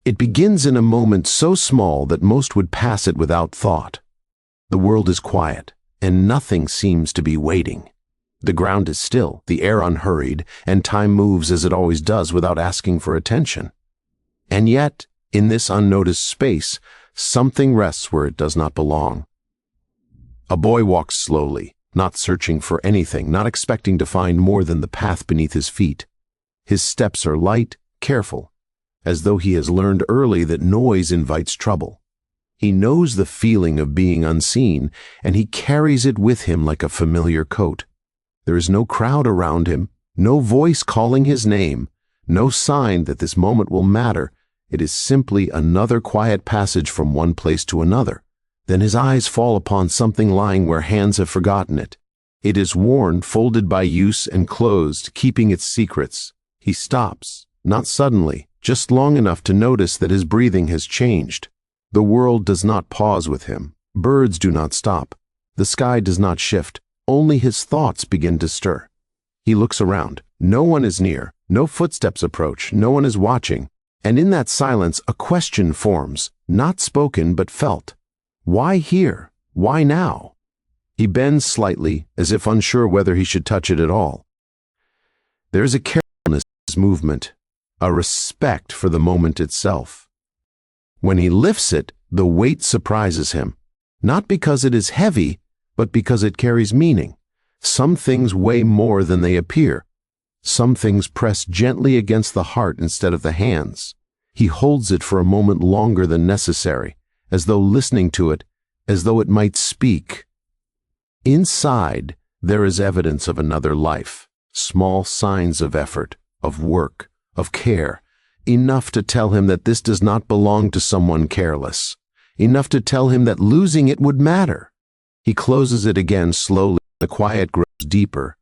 It begins in a moment so small that most would pass it without thought. The world is quiet, and nothing seems to be waiting. The ground is still, the air unhurried, and time moves as it always does without asking for attention. And yet, in this unnoticed space, something rests where it does not belong. A boy walks slowly, not searching for anything, not expecting to find more than the path beneath his feet. His steps are light, careful, as though he has learned early that noise invites trouble. He knows the feeling of being unseen, and he carries it with him like a familiar coat. There is no crowd around him, no voice calling his name, no sign that this moment will matter. It is simply another quiet passage from one place to another. Then his eyes fall upon something lying where hands have forgotten it. It is worn, folded by use, and closed, keeping its secrets. He stops, not suddenly, just long enough to notice that his breathing has changed. The world does not pause with him. Birds do not stop. The sky does not shift. Only his thoughts begin to stir. He looks around. No one is near. No footsteps approach. No one is watching. And in that silence, a question forms, not spoken but felt. Why here? Why now? He bends slightly, as if unsure whether he should touch it at all. There is a carefulness in his movement, a respect for the moment itself. When he lifts it, the weight surprises him, not because it is heavy, but because it carries meaning. Some things weigh more than they appear. Some things press gently against the heart instead of the hands. He holds it for a moment longer than necessary, as though listening to it, as though it might speak. Inside, there is evidence of another life, small signs of effort, of work, of care, enough to tell him that this does not belong to someone careless, enough to tell him that losing it would matter. He closes it again slowly. The quiet grows deeper.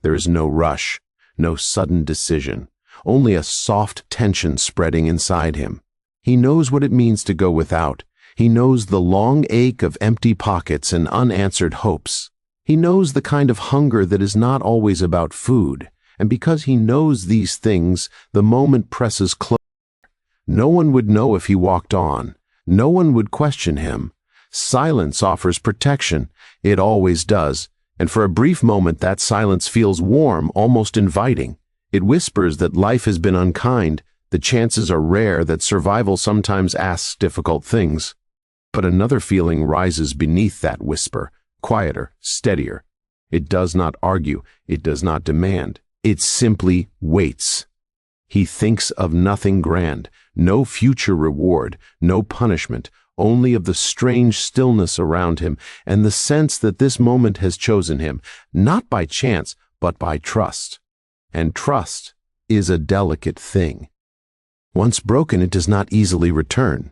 There is no rush, no sudden decision, only a soft tension spreading inside him. He knows what it means to go without. He knows the long ache of empty pockets and unanswered hopes. He knows the kind of hunger that is not always about food, and because he knows these things, the moment presses closer. No one would know if he walked on. No one would question him. Silence offers protection. It always does, and for a brief moment that silence feels warm, almost inviting. It whispers that life has been unkind. The chances are rare that survival sometimes asks difficult things. But another feeling rises beneath that whisper, quieter, steadier. It does not argue. It does not demand. It simply waits. He thinks of nothing grand, no future reward, no punishment, only of the strange stillness around him and the sense that this moment has chosen him, not by chance, but by trust. And trust is a delicate thing. Once broken, it does not easily return.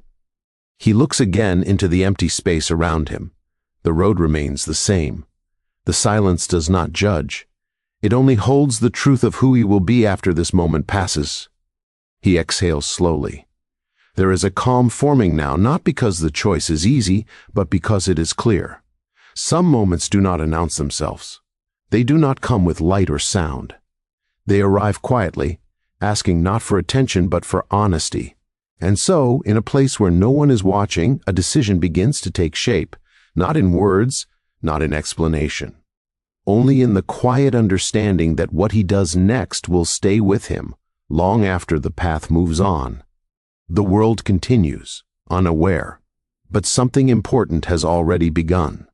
He looks again into the empty space around him. The road remains the same. The silence does not judge. It only holds the truth of who he will be after this moment passes. He exhales slowly. There is a calm forming now, not because the choice is easy, but because it is clear. Some moments do not announce themselves. They do not come with light or sound. They arrive quietly, asking not for attention but for honesty. And so, in a place where no one is watching, a decision begins to take shape, not in words, not in explanation. Only in the quiet understanding that what he does next will stay with him, long after the path moves on. The world continues, unaware, but something important has already begun.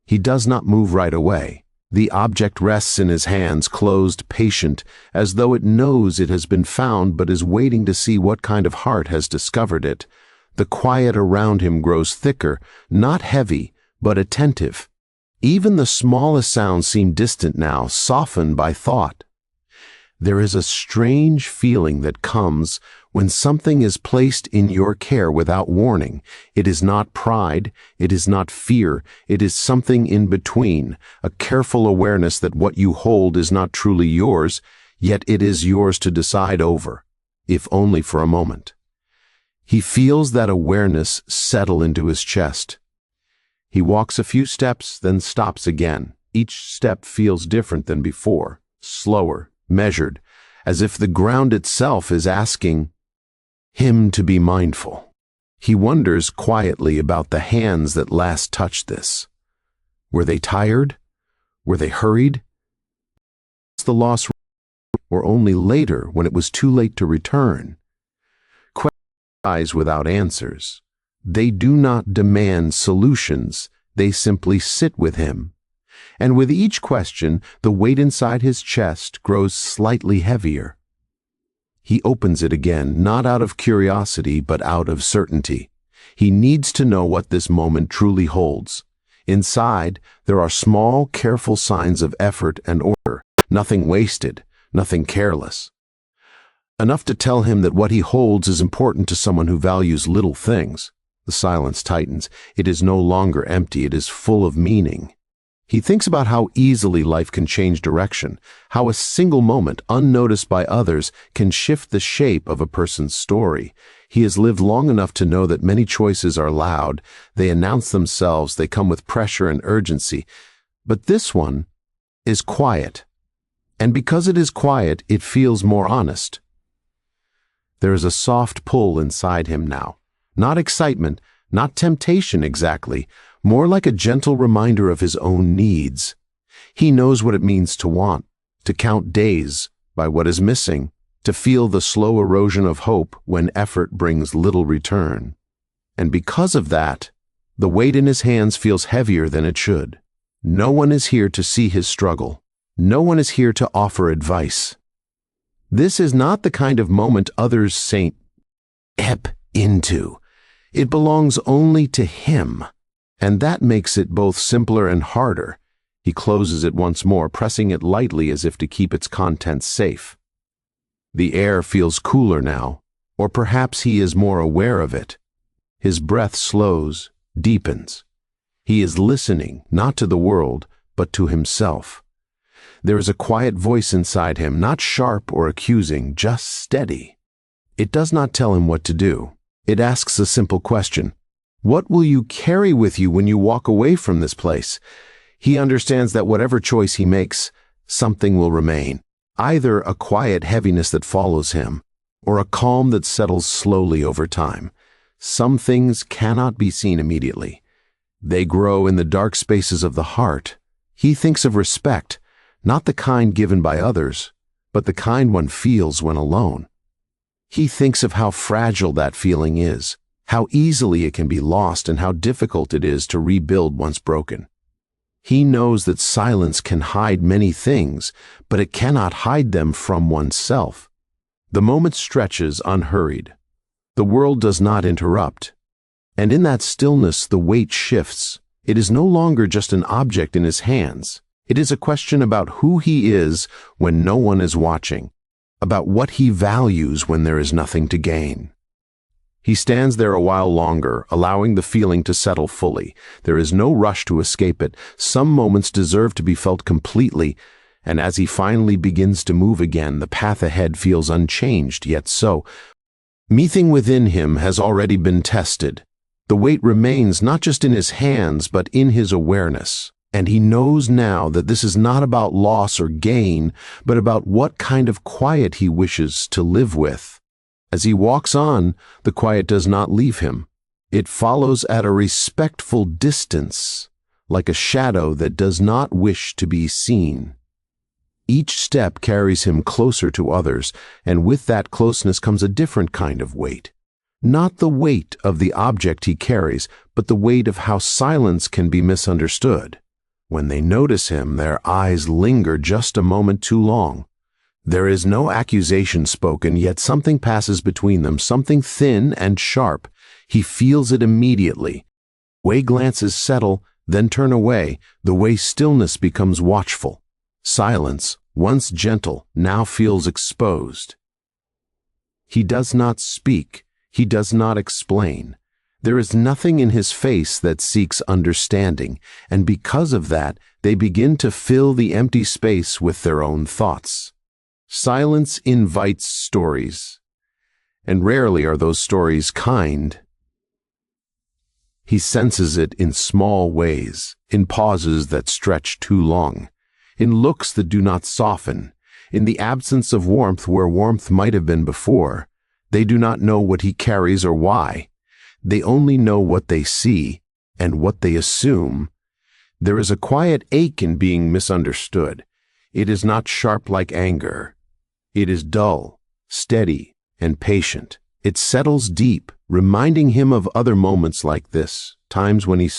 He does not move right away. The object rests in his hands, closed, patient, as though it knows it has been found but is waiting to see what kind of heart has discovered it. The quiet around him grows thicker, not heavy, but attentive. Even the smallest sounds seem distant now, softened by thought. There is a strange feeling that comes when something is placed in your care without warning. It is not pride, it is not fear, it is something in between, a careful awareness that what you hold is not truly yours, yet it is yours to decide over, if only for a moment. He feels that awareness settle into his chest. He walks a few steps, then stops again. Each step feels different than before, slower, measured, as if the ground itself is asking, him to be mindful. He wonders quietly about the hands that last touched this. Were they tired? Were they hurried? Was the loss, or only later when it was too late to return? Questions arise without answers. They do not demand solutions. They simply sit with him. And with each question, the weight inside his chest grows slightly heavier. He opens it again, not out of curiosity, but out of certainty. He needs to know what this moment truly holds. Inside, there are small, careful signs of effort and order, nothing wasted, nothing careless. Enough to tell him that what he holds is important to someone who values little things. The silence tightens. It is no longer empty, it is full of meaning. He thinks about how easily life can change direction, how a single moment, unnoticed by others, can shift the shape of a person's story. He has lived long enough to know that many choices are loud, they announce themselves, they come with pressure and urgency. But this one is quiet. And because it is quiet, it feels more honest. There is a soft pull inside him now. Not excitement, not temptation exactly, more like a gentle reminder of his own needs. He knows what it means to want, to count days by what is missing, to feel the slow erosion of hope when effort brings little return. And because of that, the weight in his hands feels heavier than it should. No one is here to see his struggle. No one is here to offer advice. This is not the kind of moment others step into. It belongs only to him. And that makes it both simpler and harder. He closes it once more, pressing it lightly as if to keep its contents safe. The air feels cooler now, or perhaps he is more aware of it. His breath slows, deepens. He is listening, not to the world, but to himself. There is a quiet voice inside him, not sharp or accusing, just steady. It does not tell him what to do. It asks a simple question. What will you carry with you when you walk away from this place? He understands that whatever choice he makes, something will remain. Either a quiet heaviness that follows him, or a calm that settles slowly over time. Some things cannot be seen immediately. They grow in the dark spaces of the heart. He thinks of respect, not the kind given by others, but the kind one feels when alone. He thinks of how fragile that feeling is, how easily it can be lost and how difficult it is to rebuild once broken. He knows that silence can hide many things, but it cannot hide them from oneself. The moment stretches unhurried. The world does not interrupt. And in that stillness, the weight shifts. It is no longer just an object in his hands. It is a question about who he is when no one is watching, about what he values when there is nothing to gain. He stands there a while longer, allowing the feeling to settle fully. There is no rush to escape it. Some moments deserve to be felt completely, and as he finally begins to move again, the path ahead feels unchanged, yet so. Something within him has already been tested. The weight remains not just in his hands, but in his awareness. And he knows now that this is not about loss or gain, but about what kind of quiet he wishes to live with. As he walks on, the quiet does not leave him. It follows at a respectful distance, like a shadow that does not wish to be seen. Each step carries him closer to others, and with that closeness comes a different kind of weight. Not the weight of the object he carries, but the weight of how silence can be misunderstood. When they notice him, their eyes linger just a moment too long. There is no accusation spoken, yet something passes between them, something thin and sharp. He feels it immediately. Way glances settle, then turn away, the way stillness becomes watchful. Silence, once gentle, now feels exposed. He does not speak, he does not explain. There is nothing in his face that seeks understanding, and because of that, they begin to fill the empty space with their own thoughts. Silence invites stories, and rarely are those stories kind. He senses it in small ways, in pauses that stretch too long, in looks that do not soften, in the absence of warmth where warmth might have been before. They do not know what he carries or why. They only know what they see and what they assume. There is a quiet ache in being misunderstood. It is not sharp like anger. It is dull, steady, and patient. It settles deep, reminding him of other moments like this, times when he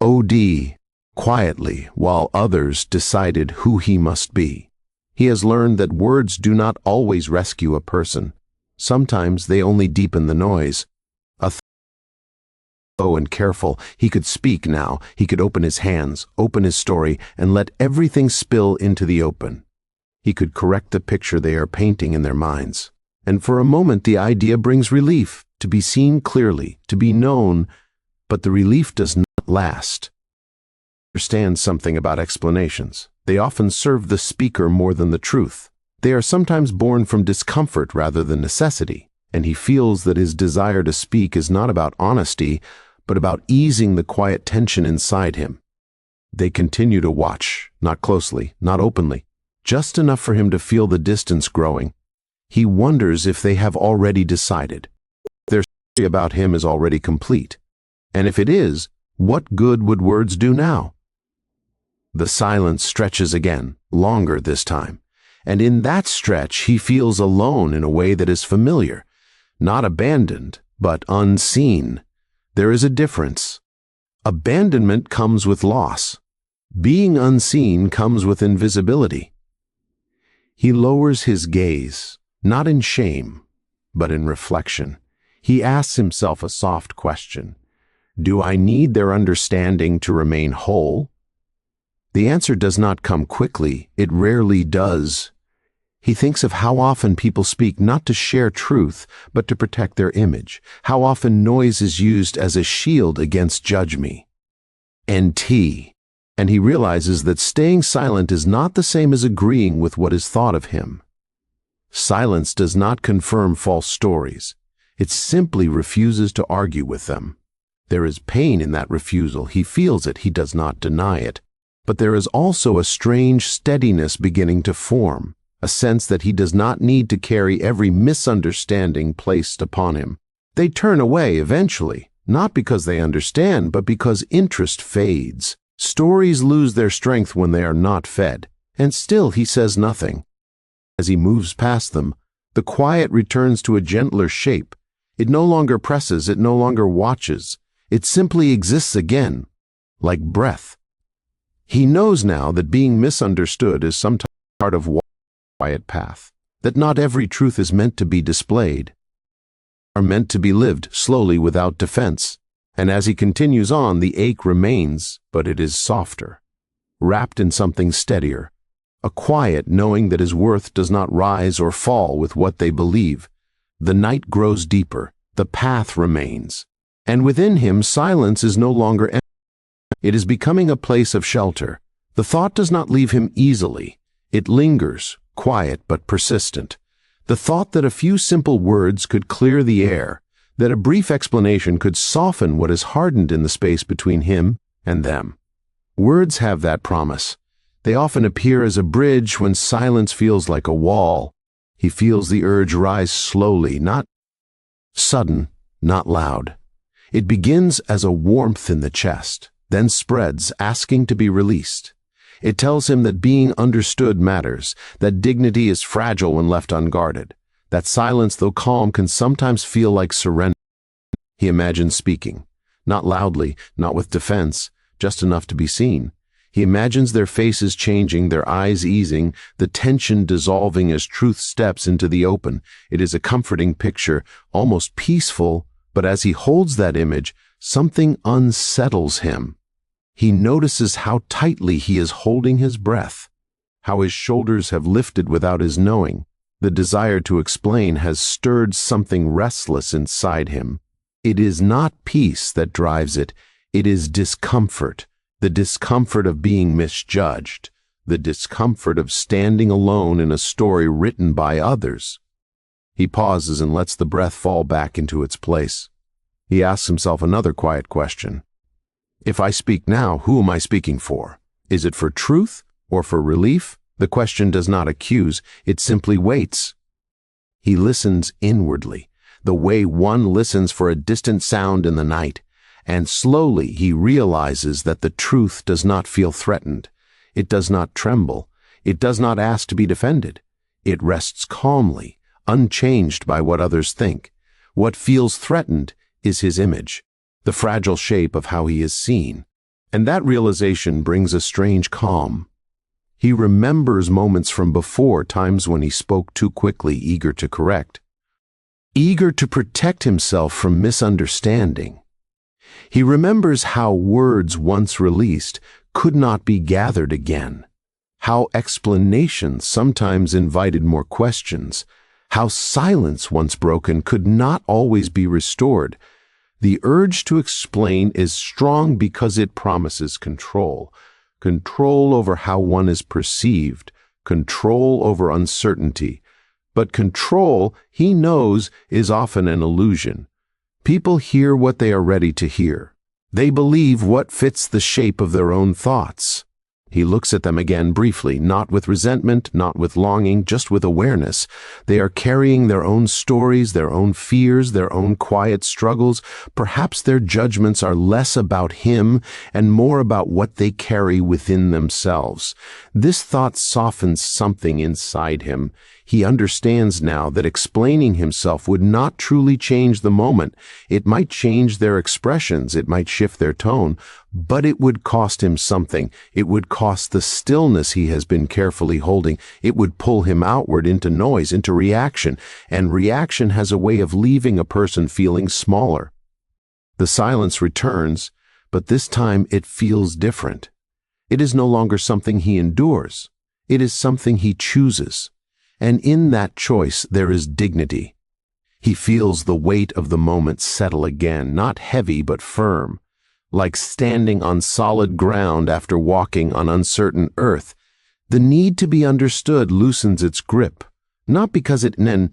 OD quietly while others decided who he must be. He has learned that words do not always rescue a person. Sometimes they only deepen the noise. And careful, he could speak now. He could open his hands, open his story, and let everything spill into the open. He could correct the picture they are painting in their minds. And for a moment the idea brings relief, to be seen clearly, to be known, but the relief does not last. Understand something about explanations. They often serve the speaker more than the truth. They are sometimes born from discomfort rather than necessity, and he feels that his desire to speak is not about honesty, but about easing the quiet tension inside him. They continue to watch, not closely, not openly, just enough for him to feel the distance growing. He wonders if they have already decided. Their story about him is already complete. And if it is, what good would words do now? The silence stretches again, longer this time. And in that stretch, he feels alone in a way that is familiar, not abandoned, but unseen. There is a difference. Abandonment comes with loss. Being unseen comes with invisibility. He lowers his gaze, not in shame, but in reflection. He asks himself a soft question. Do I need their understanding to remain whole? The answer does not come quickly. It rarely does. He thinks of how often people speak not to share truth, but to protect their image. How often noise is used as a shield against judge me. NT. And he realizes that staying silent is not the same as agreeing with what is thought of him. Silence does not confirm false stories. It simply refuses to argue with them. There is pain in that refusal. He feels it. He does not deny it. But there is also a strange steadiness beginning to form. A sense that he does not need to carry every misunderstanding placed upon him. They turn away eventually, not because they understand, but because interest fades. Stories lose their strength when they are not fed, and still he says nothing. As he moves past them, the quiet returns to a gentler shape. It no longer presses, it no longer watches. It simply exists again, like breath. He knows now that being misunderstood is sometimes part of quiet path, that not every truth is meant to be displayed, are meant to be lived slowly without defense. And as he continues on, the ache remains, but it is softer, wrapped in something steadier, a quiet knowing that his worth does not rise or fall with what they believe. The night grows deeper, the path remains, and within him silence is no longer empty. It is becoming a place of shelter. The thought does not leave him easily. It lingers, quiet but persistent. The thought that a few simple words could clear the air, that a brief explanation could soften what is hardened in the space between him and them. Words have that promise. They often appear as a bridge when silence feels like a wall. He feels the urge rise slowly, not sudden, not loud. It begins as a warmth in the chest, then spreads, asking to be released. It tells him that being understood matters, that dignity is fragile when left unguarded, that silence, though calm, can sometimes feel like surrender. He imagines speaking, not loudly, not with defense, just enough to be seen. He imagines their faces changing, their eyes easing, the tension dissolving as truth steps into the open. It is a comforting picture, almost peaceful, but as he holds that image, something unsettles him. He notices how tightly he is holding his breath, how his shoulders have lifted without his knowing. The desire to explain has stirred something restless inside him. It is not peace that drives it, it is discomfort, the discomfort of being misjudged, the discomfort of standing alone in a story written by others. He pauses and lets the breath fall back into its place. He asks himself another quiet question. If I speak now, who am I speaking for? Is it for truth or for relief? The question does not accuse, it simply waits. He listens inwardly, the way one listens for a distant sound in the night, and slowly he realizes that the truth does not feel threatened. It does not tremble. It does not ask to be defended. It rests calmly, unchanged by what others think. What feels threatened is his image, the fragile shape of how he is seen. And that realization brings a strange calm. He remembers moments from before, times when he spoke too quickly, eager to correct, eager to protect himself from misunderstanding. He remembers how words once released could not be gathered again, how explanations sometimes invited more questions, how silence once broken could not always be restored. The urge to explain is strong because it promises control. Control over how one is perceived, control over uncertainty. But control, he knows, is often an illusion. People hear what they are ready to hear. They believe what fits the shape of their own thoughts. He looks at them again briefly, not with resentment, not with longing, just with awareness. They are carrying their own stories, their own fears, their own quiet struggles. Perhaps their judgments are less about him and more about what they carry within themselves. This thought softens something inside him. He understands now that explaining himself would not truly change the moment. It might change their expressions, it might shift their tone, but it would cost him something. It would cost the stillness he has been carefully holding. It would pull him outward into noise, into reaction, and reaction has a way of leaving a person feeling smaller. The silence returns, but this time it feels different. It is no longer something he endures. It is something he chooses. And in that choice there is dignity. He feels the weight of the moment settle again, not heavy but firm, like standing on solid ground after walking on uncertain earth. The need to be understood loosens its grip, not because it no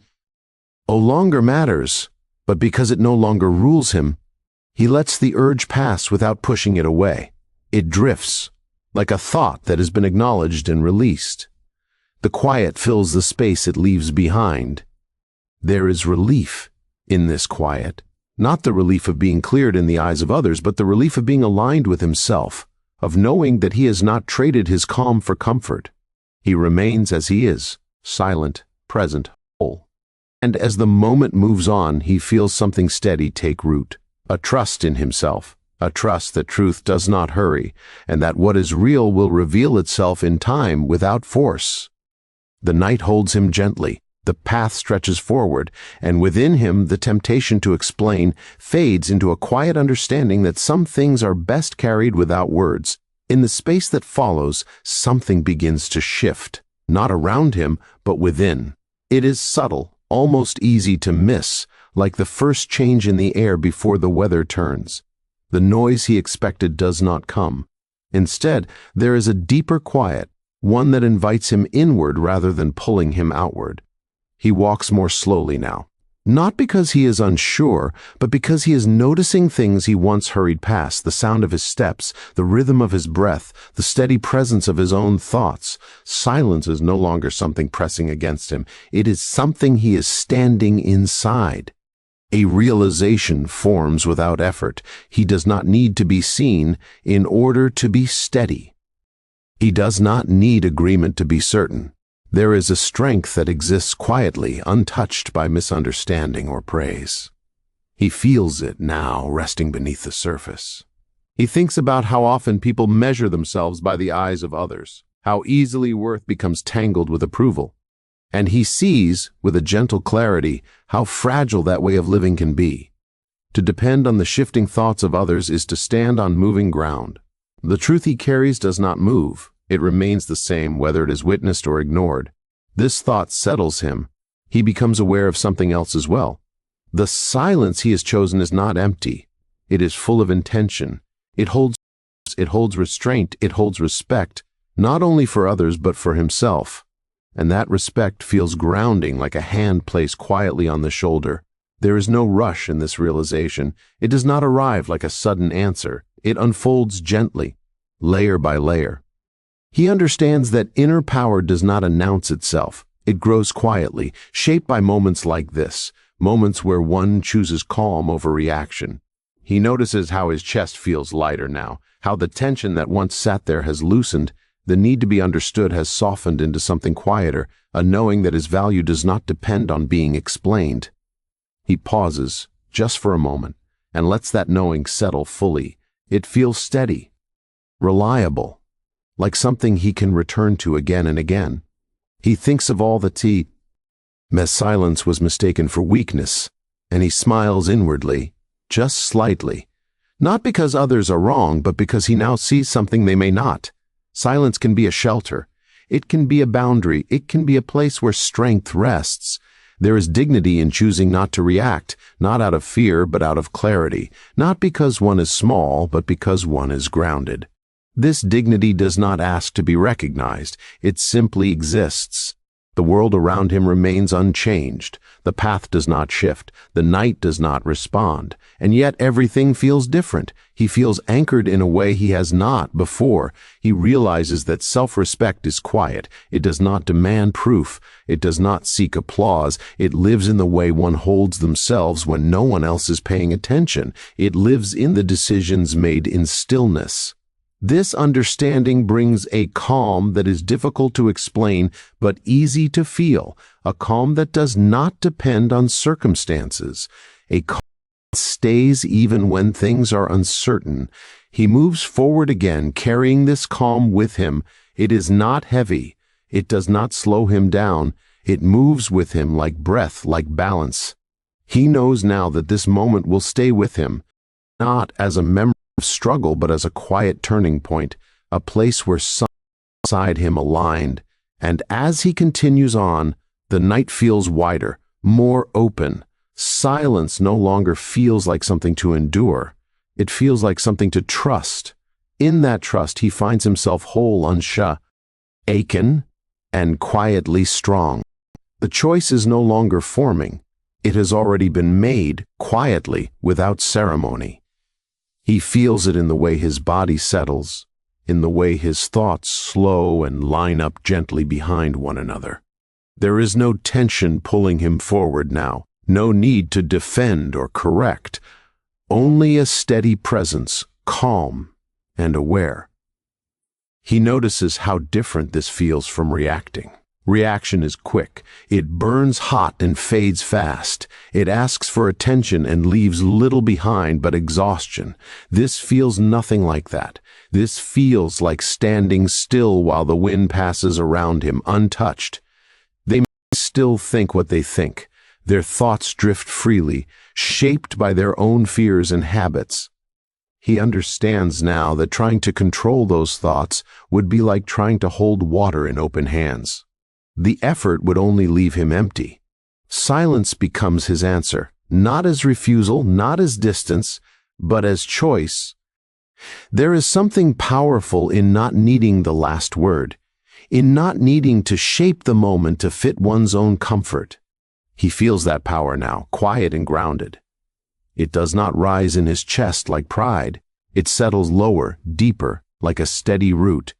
longer matters, but because it no longer rules him. He lets the urge pass without pushing it away. It drifts, like a thought that has been acknowledged and released. The quiet fills the space it leaves behind. There is relief in this quiet, not the relief of being cleared in the eyes of others, but the relief of being aligned with himself, of knowing that he has not traded his calm for comfort. He remains as he is, silent, present, whole. And as the moment moves on, he feels something steady take root, a trust in himself, a trust that truth does not hurry, and that what is real will reveal itself in time without force. The night holds him gently, the path stretches forward, and within him the temptation to explain fades into a quiet understanding that some things are best carried without words. In the space that follows, something begins to shift, not around him, but within. It is subtle, almost easy to miss, like the first change in the air before the weather turns. The noise he expected does not come. Instead, there is a deeper quiet, one that invites him inward rather than pulling him outward. He walks more slowly now, not because he is unsure, but because he is noticing things he once hurried past, the sound of his steps, the rhythm of his breath, the steady presence of his own thoughts. Silence is no longer something pressing against him. It is something he is standing inside. A realization forms without effort. He does not need to be seen in order to be steady. He does not need agreement to be certain. There is a strength that exists quietly, untouched by misunderstanding or praise. He feels it now, resting beneath the surface. He thinks about how often people measure themselves by the eyes of others, how easily worth becomes tangled with approval. And he sees, with a gentle clarity, how fragile that way of living can be. To depend on the shifting thoughts of others is to stand on moving ground. The truth he carries does not move. It remains the same whether it is witnessed or ignored. This thought settles him. He becomes aware of something else as well. The silence he has chosen is not empty. It is full of intention. It holds restraint. It holds respect, not only for others but for himself. And that respect feels grounding, like a hand placed quietly on the shoulder. There is no rush in this realization. It does not arrive like a sudden answer. It unfolds gently, layer by layer. He understands that inner power does not announce itself. It grows quietly, shaped by moments like this, moments where one chooses calm over reaction. He notices how his chest feels lighter now, how the tension that once sat there has loosened, the need to be understood has softened into something quieter, a knowing that his value does not depend on being explained. He pauses, just for a moment, and lets that knowing settle fully. It feels steady, reliable, like something he can return to again and again. He thinks of all the silence was mistaken for weakness, and he smiles inwardly, just slightly. Not because others are wrong, but because he now sees something they may not. Silence can be a shelter. It can be a boundary. It can be a place where strength rests. There is dignity in choosing not to react, not out of fear, but out of clarity. Not because one is small, but because one is grounded. This dignity does not ask to be recognized. It simply exists. The world around him remains unchanged. The path does not shift. The night does not respond. And yet everything feels different. He feels anchored in a way he has not before. He realizes that self-respect is quiet. It does not demand proof. It does not seek applause. It lives in the way one holds themselves when no one else is paying attention. It lives in the decisions made in stillness. This understanding brings a calm that is difficult to explain but easy to feel, a calm that does not depend on circumstances, a calm that stays even when things are uncertain. He moves forward again, carrying this calm with him. It is not heavy. It does not slow him down. It moves with him like breath, like balance. He knows now that this moment will stay with him, not as a memory of struggle, but as a quiet turning point, a place where something inside him aligned. And as he continues on, the night feels wider, more open. Silence no longer feels like something to endure. It feels like something to trust. In that trust, he finds himself whole, unshaken, and quietly strong. The choice is no longer forming. It has already been made, quietly, without ceremony. He feels it in the way his body settles, in the way his thoughts slow and line up gently behind one another. There is no tension pulling him forward now, no need to defend or correct, only a steady presence, calm and aware. He notices how different this feels from reacting. Reaction is quick. It burns hot and fades fast. It asks for attention and leaves little behind but exhaustion. This feels nothing like that. This feels like standing still while the wind passes around him, untouched. They may still think what they think. Their thoughts drift freely, shaped by their own fears and habits. He understands now that trying to control those thoughts would be like trying to hold water in open hands. The effort would only leave him empty. Silence becomes his answer, not as refusal, not as distance, but as choice. There is something powerful in not needing the last word, in not needing to shape the moment to fit one's own comfort. He feels that power now, quiet and grounded. It does not rise in his chest like pride. It settles lower, deeper, like a steady root.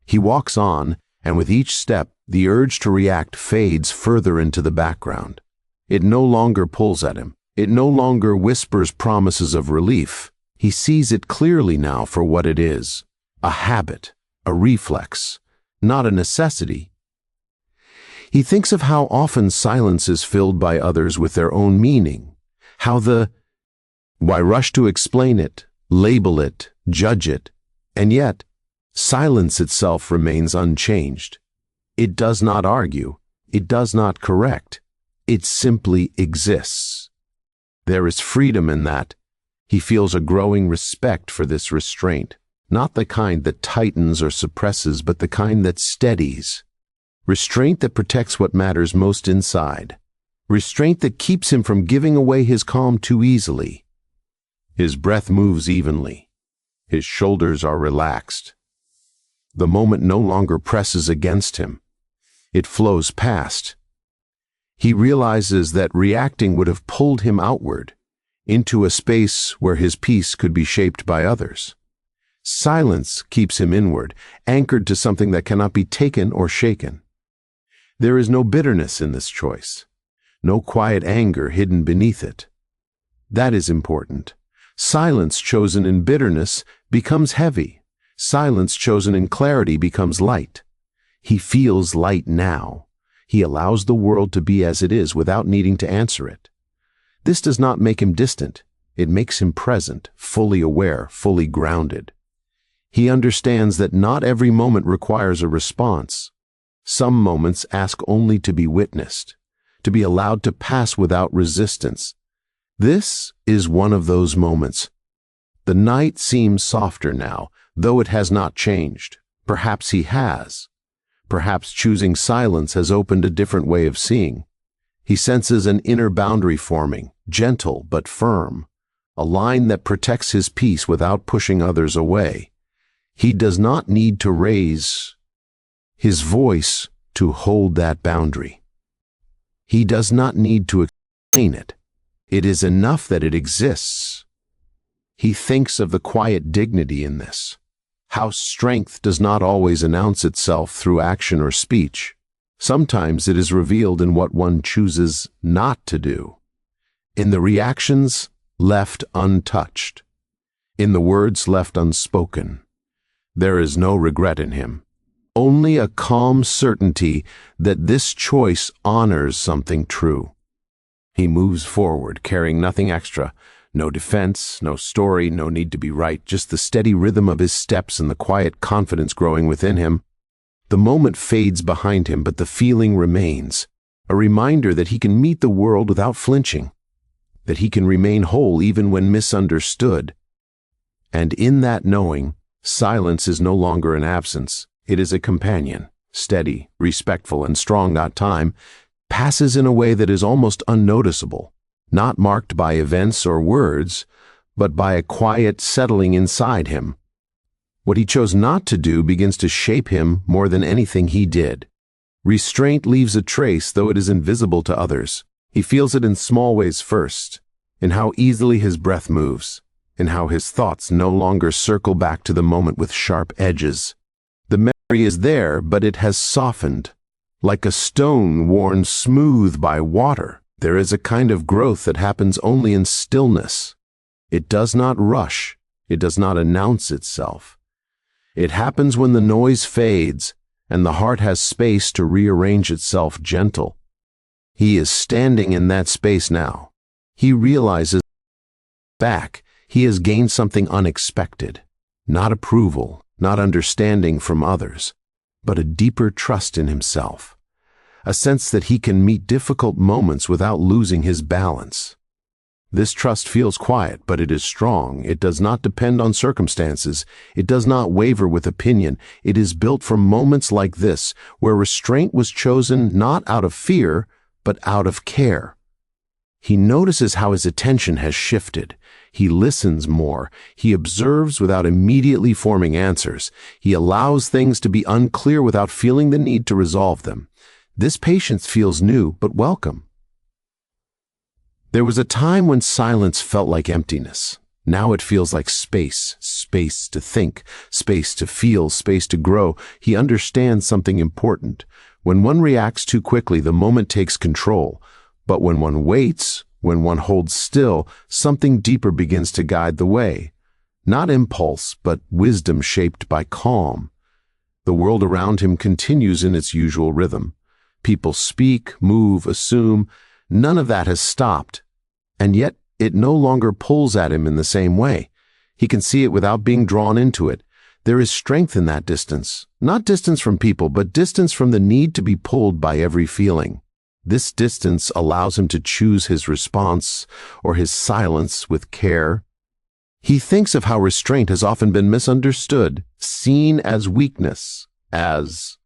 He walks on, and with each step, the urge to react fades further into the background. It no longer pulls at him. It no longer whispers promises of relief. He sees it clearly now for what it is, a habit, a reflex, not a necessity. He thinks of how often silence is filled by others with their own meaning, how why rush to explain it, label it, judge it, and yet silence itself remains unchanged. It does not argue. It does not correct. It simply exists. There is freedom in that. He feels a growing respect for this restraint, not the kind that tightens or suppresses, but the kind that steadies. Restraint that protects what matters most inside. Restraint that keeps him from giving away his calm too easily. His breath moves evenly. His shoulders are relaxed. The moment no longer presses against him. It flows past. He realizes that reacting would have pulled him outward, into a space where his peace could be shaped by others. Silence keeps him inward, anchored to something that cannot be taken or shaken. There is no bitterness in this choice, no quiet anger hidden beneath it. That is important. Silence chosen in bitterness becomes heavy. Silence chosen in clarity becomes light. He feels light now. He allows the world to be as it is without needing to answer it. This does not make him distant. It makes him present, fully aware, fully grounded. He understands that not every moment requires a response. Some moments ask only to be witnessed, to be allowed to pass without resistance. This is one of those moments. The night seems softer now, though it has not changed. Perhaps he has. Perhaps choosing silence has opened a different way of seeing. He senses an inner boundary forming, gentle but firm, a line that protects his peace without pushing others away. He does not need to raise his voice to hold that boundary. He does not need to explain it. It is enough that it exists. He thinks of the quiet dignity in this, how strength does not always announce itself through action or speech. Sometimes it is revealed in what one chooses not to do, in the reactions left untouched, in the words left unspoken. There is no regret in him, only a calm certainty that this choice honors something true. He moves forward, carrying nothing extra, no defense, no story, no need to be right, just the steady rhythm of his steps and the quiet confidence growing within him. The moment fades behind him, but the feeling remains, a reminder that he can meet the world without flinching, that he can remain whole even when misunderstood. And in that knowing, silence is no longer an absence. It is a companion, steady, respectful, and strong. That time passes in a way that is almost unnoticeable, not marked by events or words, but by a quiet settling inside him. What he chose not to do begins to shape him more than anything he did. Restraint leaves a trace, though it is invisible to others. He feels it in small ways first, in how easily his breath moves, in how his thoughts no longer circle back to the moment with sharp edges. The memory is there, but it has softened, like a stone worn smooth by water. There is a kind of growth that happens only in stillness. It does not rush. It does not announce itself. It happens when the noise fades and the heart has space to rearrange itself gentle. He is standing in that space now. He realizes back he has gained something unexpected. Not approval, not understanding from others, but a deeper trust in himself. A sense that he can meet difficult moments without losing his balance. This trust feels quiet, but it is strong. It does not depend on circumstances. It does not waver with opinion. It is built from moments like this, where restraint was chosen not out of fear, but out of care. He notices how his attention has shifted. He listens more. He observes without immediately forming answers. He allows things to be unclear without feeling the need to resolve them. This patience feels new, but welcome. There was a time when silence felt like emptiness. Now it feels like space, space to think, space to feel, space to grow. He understands something important. When one reacts too quickly, the moment takes control. But when one waits, when one holds still, something deeper begins to guide the way. Not impulse, but wisdom shaped by calm. The world around him continues in its usual rhythm. People speak, move, assume. None of that has stopped. And yet, it no longer pulls at him in the same way. He can see it without being drawn into it. There is strength in that distance. Not distance from people, but distance from the need to be pulled by every feeling. This distance allows him to choose his response or his silence with care. He thinks of how restraint has often been misunderstood, seen as weakness, as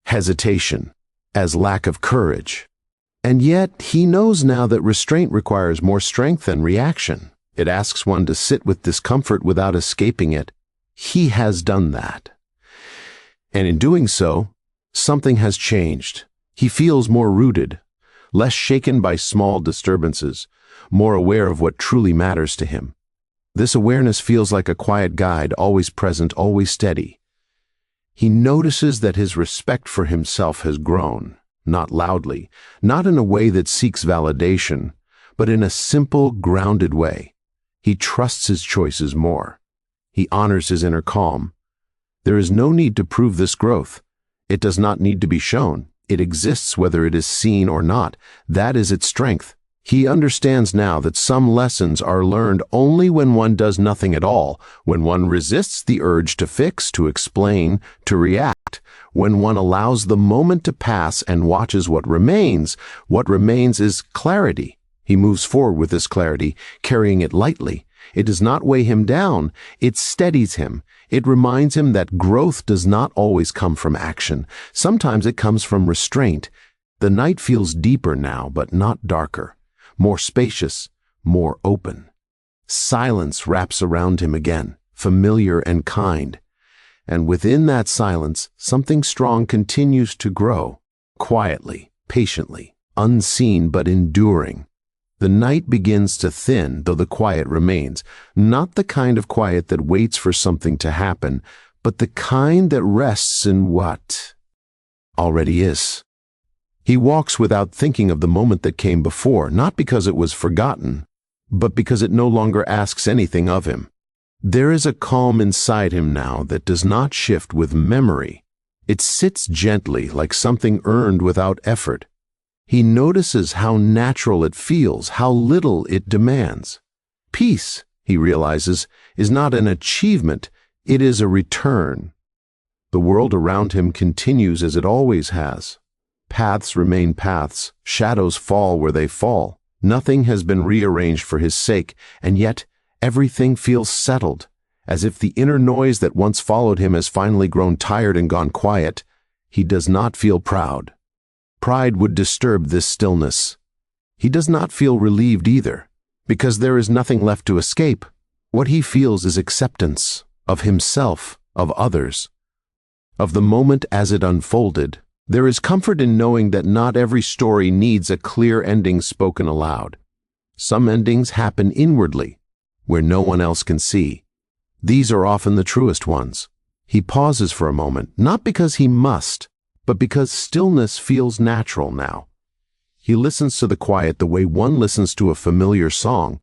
hesitation, as lack of courage. And yet, he knows now that restraint requires more strength than reaction. It asks one to sit with discomfort without escaping it. He has done that. And in doing so, something has changed. He feels more rooted, less shaken by small disturbances, more aware of what truly matters to him. This awareness feels like a quiet guide, always present, always steady. He notices that his respect for himself has grown. not loudly, not in a way that seeks validation, but in a simple, grounded way. He trusts his choices more. He honors his inner calm. There is no need to prove this growth. It does not need to be shown. It exists whether it is seen or not. That is its strength. He understands now that some lessons are learned only when one does nothing at all, when one resists the urge to fix, to explain, to react, when one allows the moment to pass and watches what remains. What remains is clarity. He moves forward with this clarity, carrying it lightly. It does not weigh him down. It steadies him. It reminds him that growth does not always come from action. Sometimes it comes from restraint. The night feels deeper now, but not darker. More spacious, more open. Silence wraps around him again, familiar and kind. And within that silence, something strong continues to grow, quietly, patiently, unseen but enduring. The night begins to thin, though the quiet remains. Not the kind of quiet that waits for something to happen, but the kind that rests in what already is. He walks without thinking of the moment that came before, not because it was forgotten, but because it no longer asks anything of him. There is a calm inside him now that does not shift with memory. It sits gently, like something earned without effort. He notices how natural it feels, how little it demands. Peace, he realizes, is not an achievement, it is a return. The world around him continues as it always has. Paths remain paths, shadows fall where they fall. Nothing has been rearranged for his sake, and yet everything feels settled, as if the inner noise that once followed him has finally grown tired and gone quiet. He does not feel proud. Pride would disturb this stillness. He does not feel relieved either, because there is nothing left to escape. What he feels is acceptance of himself, of others, of the moment as it unfolded. There is comfort in knowing that not every story needs a clear ending spoken aloud. Some endings happen inwardly, where no one else can see. These are often the truest ones. He pauses for a moment, not because he must, but because stillness feels natural now. He listens to the quiet the way one listens to a familiar song,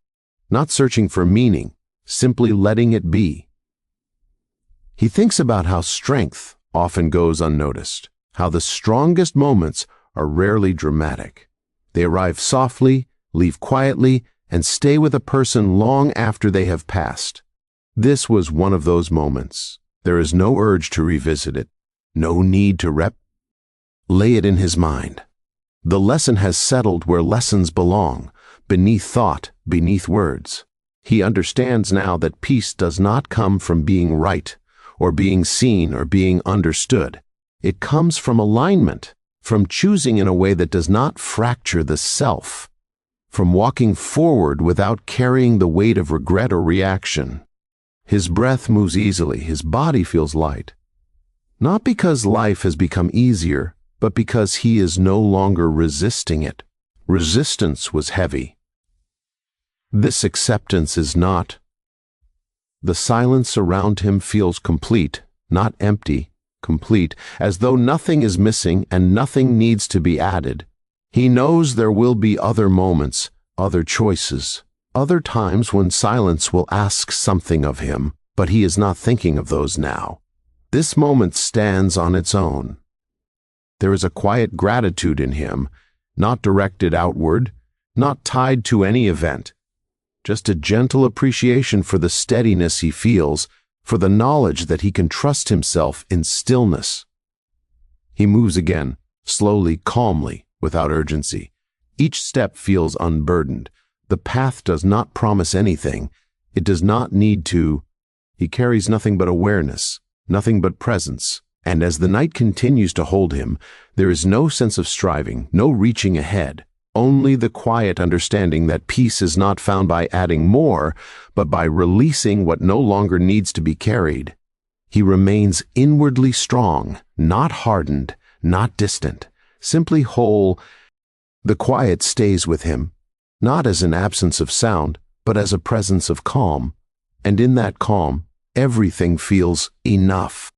not searching for meaning, simply letting it be. He thinks about how strength often goes unnoticed, how the strongest moments are rarely dramatic. They arrive softly, leave quietly, and stay with a person long after they have passed. This was one of those moments. There is no urge to revisit it, no need to lay it in his mind. The lesson has settled where lessons belong, beneath thought, beneath words. He understands now that peace does not come from being right, or being seen, or being understood. It comes from alignment, from choosing in a way that does not fracture the self, from walking forward without carrying the weight of regret or reaction. His breath moves easily, his body feels light. Not because life has become easier, but because he is no longer resisting it. Resistance was heavy. This acceptance is not. The silence around him feels complete, not empty. Complete, as though nothing is missing and nothing needs to be added. He knows there will be other moments, other choices, other times when silence will ask something of him, but he is not thinking of those now. This moment stands on its own. There is a quiet gratitude in him, not directed outward, not tied to any event, just a gentle appreciation for the steadiness he feels, for the knowledge that he can trust himself in stillness. He moves again, slowly, calmly, without urgency. Each step feels unburdened. The path does not promise anything. It does not need to. He carries nothing but awareness, nothing but presence. And as the night continues to hold him, there is no sense of striving, no reaching ahead. Only the quiet understanding that peace is not found by adding more, but by releasing what no longer needs to be carried. He remains inwardly strong, not hardened, not distant, simply whole. The quiet stays with him, not as an absence of sound, but as a presence of calm. And in that calm, everything feels enough.